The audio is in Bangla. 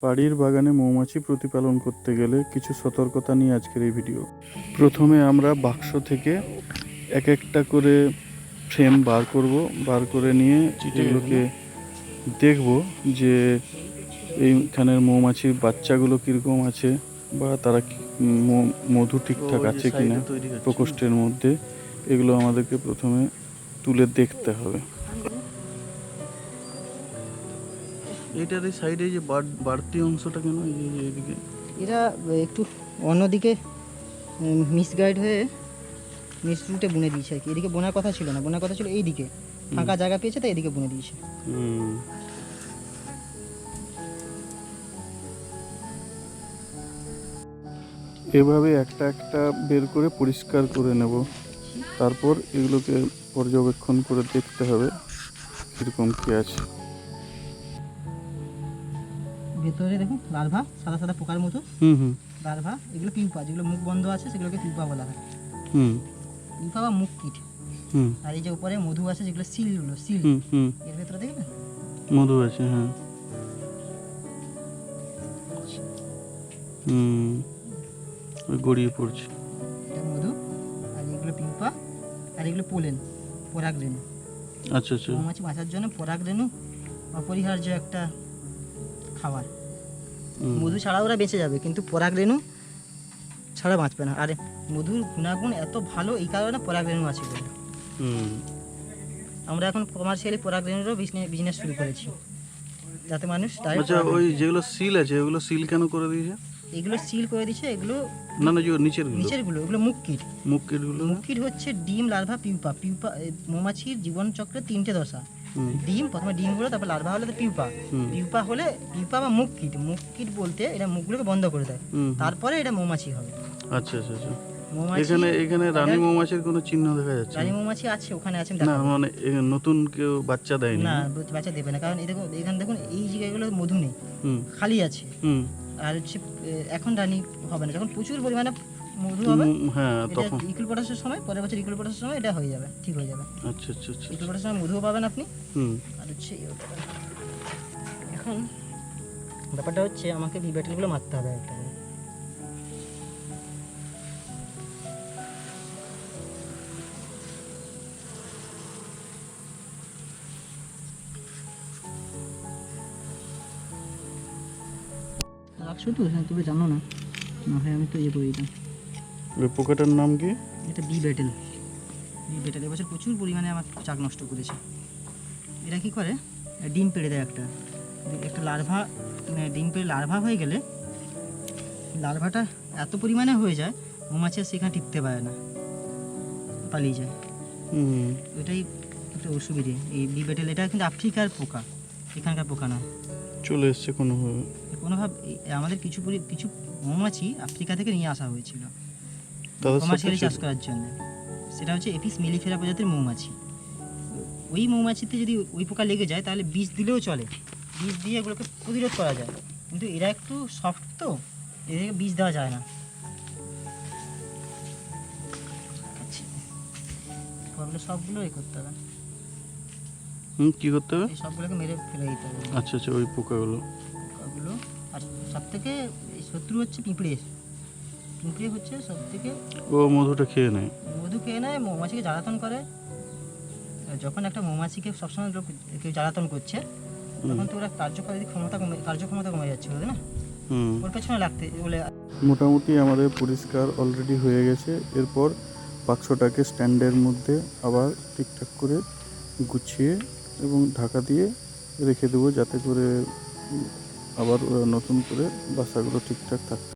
বাড়ির বাগানে মৌমাছি প্রতিপালন করতে গেলে কিছু সতর্কতা নিয়ে আজকের এই ভিডিও। প্রথমে আমরা বাক্স থেকে এক একটা করে ফ্রেম বার করে নিয়ে এগুলোকে দেখব যে এইখানের মৌমাছির বাচ্চাগুলো কীরকম আছে বা তারা মধু ঠিকঠাক আছে কিনা প্রকোষ্ঠের মধ্যে, এগুলো আমাদেরকে প্রথমে তুলে দেখতে হবে। এইটার এই সাইডে যে বাড়তি অংশটা কেন এইদিকে? এরা একটু অন্যদিকে মিসগাইড হয়ে মিস রুটে বুনে দিয়েছে আর কি। এদিকে বোনার কথা ছিল না, বোনার কথা ছিল এইদিকে, ফাঁকা জায়গা পেয়েছে তাই এদিকে বুনে দিয়েছে। এভাবে একটা একটা বের করে পরিষ্কার করে নেব, তারপর এগুলোকে পর্যবেক্ষণ করে দেখতে হবে কীরকম কী আছে। ভেতরে দেখুন লার্ভা, সাদা সাদা পোকার মতো লার্ভা, এগুলো পিউপা, যেগুলো মুখ বন্ধ আছে সেগুলোকে পিউপা বলা হয়। পিউপা বা মুখ কীট। আর এই যে উপরে মধু আছে যেগুলো সিলগুলো, সিল এর ভেতরে দেখবেন মধু আছে। হ্যাঁ, গড়িয়ে পড়ছে। এটা মধু, আর এগুলো পিউপা, আর এগুলো পোলেন, পরাগরেণু। আচ্ছা আচ্ছা। মৌমাছি বাঁচার জন্য পরাগরেণু অপরিহার্য একটা খাবার। মধু ছাড়া ওরা বেঁচে যাবে, কিন্তু পরাগরেণু ছাড়া বাঁচবে না। আর মধুর গুণাগুণ এত ভালো এই কারণে পরাগরেণু আছে বলে। আমরা এখন কমার্শিয়ালি পরাগরেণুরও বিজনেস শুরু করেছি, যাতে মানুষ আচ্ছা, ওই যেগুলো সিল আছে ওগুলো সিল কেন করে দিয়েছে? এগুলো সিল করে দিচ্ছে, এগুলো না যে নিচেরগুলো এগুলো মুখ কীট। মুখ কীট হচ্ছে ডিম, লার্ভা, পিউপা। মৌমাছির জীবন চক্রে 3টে দশা। ডিম, প্রথমে ডিম হলো, তারপর লার্ভা হলে পিউপা। পিউপা হলে পিউপা বা মুখ কীট বলতে এটা মুখগুলোকে বন্ধ করে দেয়, তারপরে এটা মৌমাছি হবে। আচ্ছা আচ্ছা আচ্ছা। এখানে রানী মৌমাছির কোনো চিহ্ন দেখা যাচ্ছে? রানী মৌমাছি আছে, ওখানে আছে না, মানে নতুন কেউ বাচ্চা দেয়নি? না, বাচ্চা দেবে না, কারণ এখানে দেখুন এই জায়গাগুলো মধু নেই, খালি আছে। আর হচ্ছে এখন রানী হবে না, যখন প্রচুর পরিমাণে মধু হবে, হ্যাঁ, তখন ইকুইপোটাসের সময়, পরের বছর ইকুইপোটাসের সময় এটা হয়ে যাবে, ঠিক হয়ে যাবে। আচ্ছা আচ্ছা আচ্ছা। ইকুইপোটাসের সময় মধুও পাবেন আপনি। আর হচ্ছে এখন ব্যাপারটা হচ্ছে আমাকে বি ব্যাটেলগুলো মারতে হবে একটা করে। রাখছো তো, তুমি জানো না? না হয় আমি তো করে দিতাম। ওই পোকাটার নাম কি? এটা বি ব্যাটেল। এবছর প্রচুর পরিমাণে আমার চাক নষ্ট করেছে। এরা কী করে, ডিম পেড়ে দেয় একটা লার্ভা, ডিম পেড়ে লার্ভা হয়ে গেলে লার্ভাটা এত পরিমাণে হয়ে যায় মৌমাছি আর সেখানে টিকতে পারে না, পালিয়ে যায়। ওইটাই একটা অসুবিধে এই বি ব্যাটেল। এটা কিন্তু আফ্রিকার পোকা, এখানকার পোকা না। চলে এসছে কোনোভাবে আমাদের কিছু মৌমাছি আফ্রিকা থেকে নিয়ে আসা হয়েছিল কমার্শিয়ালি চাষ করার জন্য। সেটা হচ্ছে এপিস মেলিফেরা প্রজাতির মৌমাছি। ওই মৌমাছিতে যদি ওই পোকা লেগে যায় তাহলে বিষ দিলেও চলে, বিষ দিয়ে এগুলোকে প্রতিরোধ করা যায়। কিন্তু এরা একটু সফট, তো এদেরকে বিষ দেওয়া যায় না। সবগুলো করতে হবে। কি করতে হবে? সবগুলোকে মেরে ফেলে দিতে হবে। আচ্ছা আচ্ছা, ওই পোকাগুলো। আর সব থেকে শত্রু হচ্ছে পিঁপড়ে। পিঁপড়ে হচ্ছে সব থেকে, ও মধুটা খেয়ে নেয়, মৌমাছিকে জ্বালাতন করে। যখন একটা মৌমাছিকে সবসময় কেউ জ্বালাতন করছে, তখন তো ওরা কার্যক্ষমতা কমে যাচ্ছে, বুঝলে না? ওর পেছনে লাগতে বলে। মোটামুটি আমাদের পরিষ্কার অলরেডি হয়ে গেছে। এরপর বাক্সটাকে স্ট্যান্ডের মধ্যে আবার ঠিকঠাক করে গুছিয়ে এবং ঢাকা দিয়ে রেখে দেবো, যাতে করে আবার নতুন করে বাসাগুলো ঠিকঠাক থাকে।